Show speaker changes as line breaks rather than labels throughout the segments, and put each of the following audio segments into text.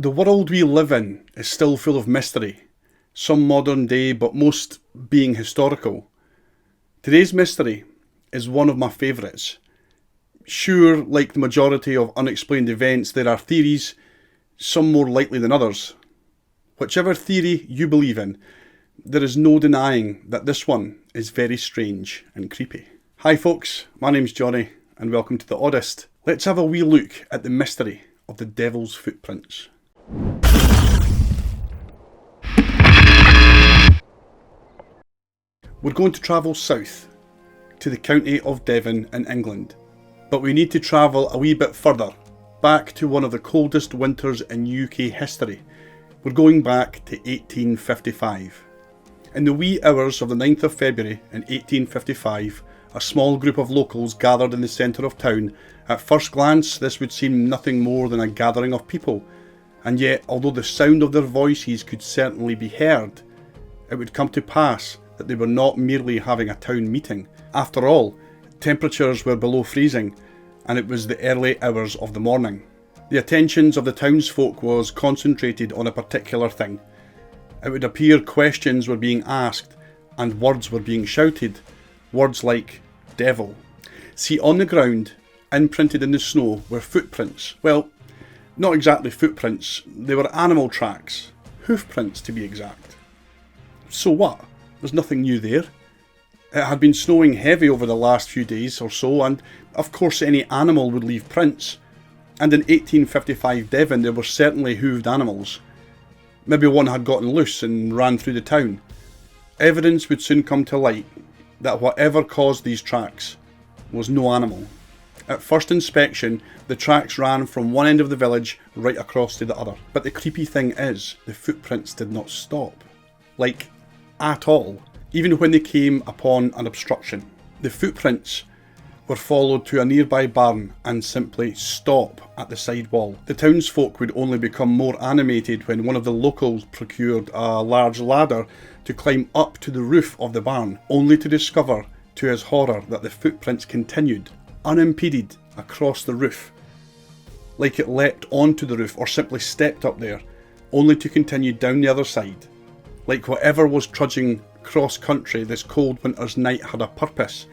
The world we live in is still full of mystery, some modern day but most being historical. Today's mystery is one of my favourites. Sure, like the majority of unexplained events, there are theories, some more likely than others. Whichever theory you believe in, there is no denying that this one is very strange and creepy. Hi folks, my name's Johnny and welcome to The Oddest. Let's have a wee look at the mystery of the devil's footprints. We're going to travel south to the county of Devon in England, but we need to travel a wee bit further, back to one of the coldest winters in UK history. We're going back to 1855. In the wee hours of the 9th of February in 1855, a small group of locals gathered in the centre of town. At first glance, this would seem nothing more than a gathering of people, and yet, although the sound of their voices could certainly be heard, it would come to pass that they were not merely having a town meeting. After all, temperatures were below freezing, and it was the early hours of the morning. The attentions of the townsfolk was concentrated on a particular thing. It would appear questions were being asked, and words were being shouted. Words like devil. See, on the ground, imprinted in the snow, were footprints. Well, not exactly footprints, they were animal tracks. Hoof prints, to be exact. So what? There's nothing new there. It had been snowing heavy over the last few days or so, and of course any animal would leave prints. And in 1855 Devon there were certainly hooved animals. Maybe one had gotten loose and ran through the town. Evidence would soon come to light that whatever caused these tracks was no animal. At first inspection, the tracks ran from one end of the village right across to the other. But the creepy thing is, the footprints did not stop. Like, at all. Even when they came upon an obstruction. The footprints were followed to a nearby barn and simply stop at the side wall. The townsfolk would only become more animated when one of the locals procured a large ladder to climb up to the roof of the barn, only to discover, to his horror, that the footprints continued, unimpeded, across the roof. Like it leapt onto the roof or simply stepped up there, only to continue down the other side. Like whatever was trudging cross-country this cold winter's night had a purpose,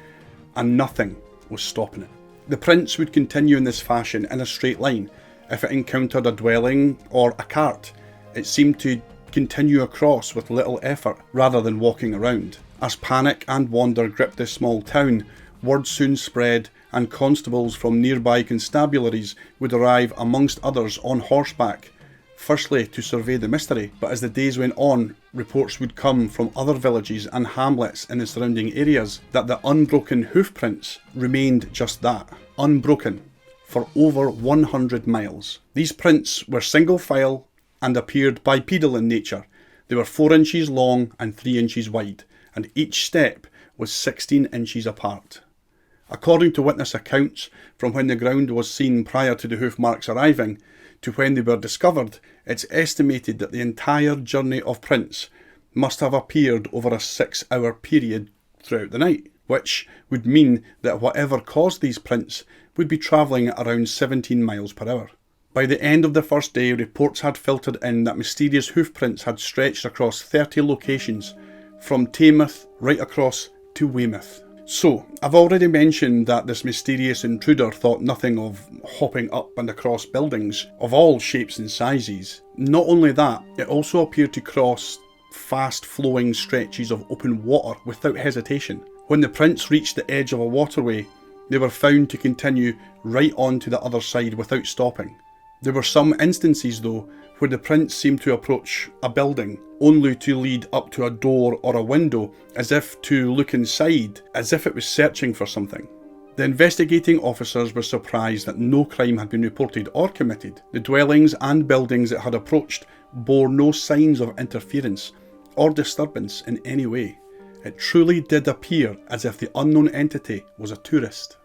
and nothing was stopping it. The prints would continue in this fashion in a straight line. If it encountered a dwelling or a cart, it seemed to continue across with little effort rather than walking around. As panic and wonder gripped this small town, word soon spread and constables from nearby constabularies would arrive amongst others on horseback, firstly to survey the mystery, but as the days went on, reports would come from other villages and hamlets in the surrounding areas that the unbroken hoof prints remained just that, unbroken, for over 100 miles. These prints were single file and appeared bipedal in nature. They were 4 inches long and 3 inches wide, and each step was 16 inches apart. According to witness accounts, from when the ground was seen prior to the hoof marks arriving to when they were discovered, it's estimated that the entire journey of prints must have appeared over a 6-hour period throughout the night, which would mean that whatever caused these prints would be travelling at around 17 miles per hour. By the end of the first day, reports had filtered in that mysterious hoof prints had stretched across 30 locations, from Taymouth right across to Weymouth. So, I've already mentioned that this mysterious intruder thought nothing of hopping up and across buildings of all shapes and sizes. Not only that, it also appeared to cross fast-flowing stretches of open water without hesitation. When the prints reached the edge of a waterway, they were found to continue right on to the other side without stopping. There were some instances though where the prints seemed to approach a building only to lead up to a door or a window, as if to look inside, as if it was searching for something. The investigating officers were surprised that no crime had been reported or committed. The dwellings and buildings it had approached bore no signs of interference or disturbance in any way. It truly did appear as if the unknown entity was a tourist.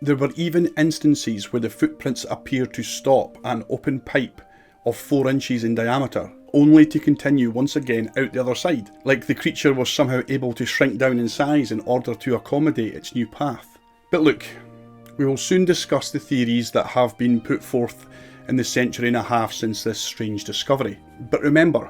There were even instances where the footprints appeared to stop at an open pipe of 4 inches in diameter, only to continue once again out the other side, like the creature was somehow able to shrink down in size in order to accommodate its new path. But look, we will soon discuss the theories that have been put forth in the century and a half since this strange discovery. But remember,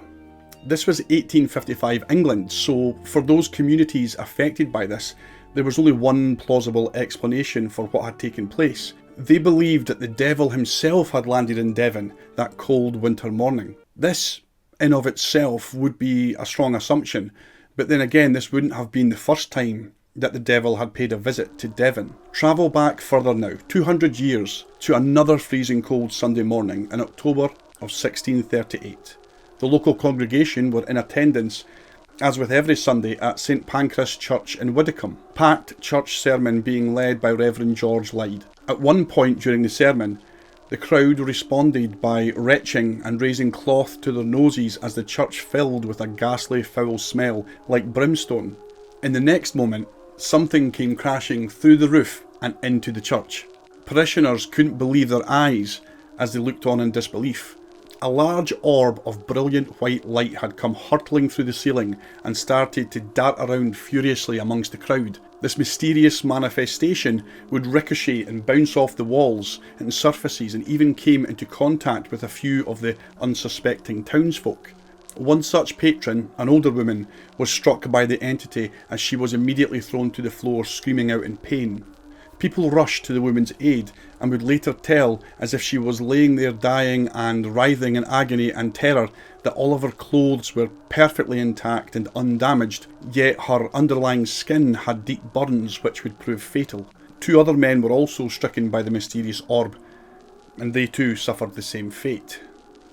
this was 1855 England, so for those communities affected by this, there was only one plausible explanation for what had taken place. They believed that the devil himself had landed in Devon that cold winter morning. This, in of itself, would be a strong assumption, but then again, this wouldn't have been the first time that the devil had paid a visit to Devon. Travel back further now, 200 years, to another freezing cold Sunday morning in October of 1638. The local congregation were in attendance, as with every Sunday, at St Pancras Church in Widdicombe. Packed church sermon being led by Reverend George Lyde. At one point during the sermon, the crowd responded by retching and raising cloth to their noses as the church filled with a ghastly foul smell like brimstone. In the next moment, something came crashing through the roof and into the church. Parishioners couldn't believe their eyes as they looked on in disbelief. A large orb of brilliant white light had come hurtling through the ceiling and started to dart around furiously amongst the crowd. This mysterious manifestation would ricochet and bounce off the walls and surfaces and even came into contact with a few of the unsuspecting townsfolk. One such patron, an older woman, was struck by the entity as she was immediately thrown to the floor screaming out in pain. People rushed to the woman's aid and would later tell, as if she was laying there dying and writhing in agony and terror, that all of her clothes were perfectly intact and undamaged, yet her underlying skin had deep burns which would prove fatal. 2 other men were also stricken by the mysterious orb, and they too suffered the same fate.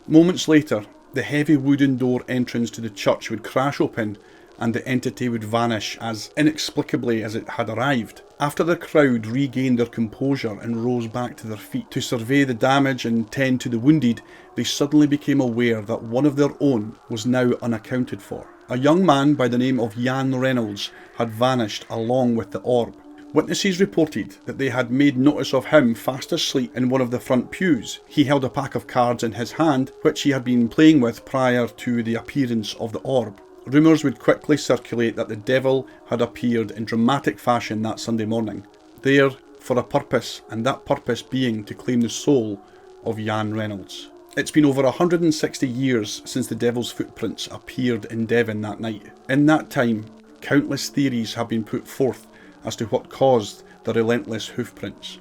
Moments later, the heavy wooden door entrance to the church would crash open and the entity would vanish as inexplicably as it had arrived. After the crowd regained their composure and rose back to their feet to survey the damage and tend to the wounded, they suddenly became aware that one of their own was now unaccounted for. A young man by the name of Jan Reynolds had vanished along with the orb. Witnesses reported that they had made notice of him fast asleep in one of the front pews. He held a pack of cards in his hand, which he had been playing with prior to the appearance of the orb. Rumours would quickly circulate that the devil had appeared in dramatic fashion that Sunday morning, there for a purpose, and that purpose being to claim the soul of Jan Reynolds. It's been over 160 years since the devil's footprints appeared in Devon that night. In that time, countless theories have been put forth as to what caused the relentless hoofprints.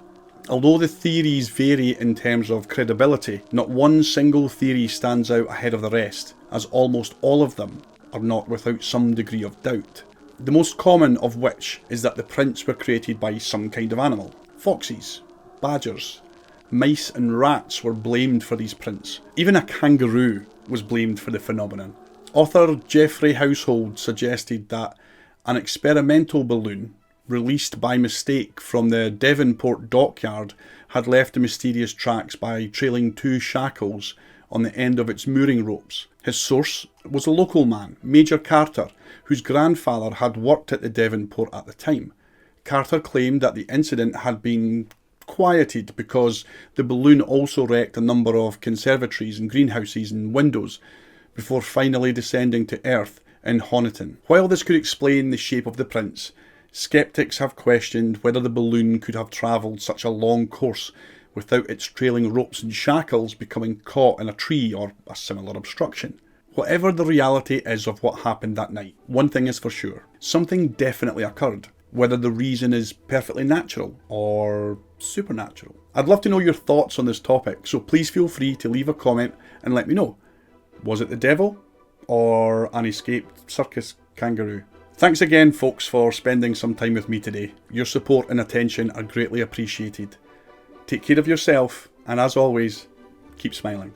Although the theories vary in terms of credibility, not one single theory stands out ahead of the rest, as almost all of them are not without some degree of doubt. The most common of which is that the prints were created by some kind of animal. Foxes, badgers, mice and rats were blamed for these prints. Even a kangaroo was blamed for the phenomenon. Author Geoffrey Household suggested that an experimental balloon released by mistake from the Devonport dockyard had left the mysterious tracks by trailing 2 shackles on the end of its mooring ropes. His source was a local man, Major Carter, whose grandfather had worked at the Devonport at the time. Carter claimed that the incident had been quieted because the balloon also wrecked a number of conservatories and greenhouses and windows before finally descending to earth in Honiton. While this could explain the shape of the prints, skeptics have questioned whether the balloon could have travelled such a long course without its trailing ropes and shackles becoming caught in a tree or a similar obstruction. Whatever the reality is of what happened that night, one thing is for sure, something definitely occurred. Whether the reason is perfectly natural or supernatural. I'd love to know your thoughts on this topic, so please feel free to leave a comment and let me know. Was it the devil or an escaped circus kangaroo? Thanks again, folks, for spending some time with me today. Your support and attention are greatly appreciated. Take care of yourself, and as always, keep smiling.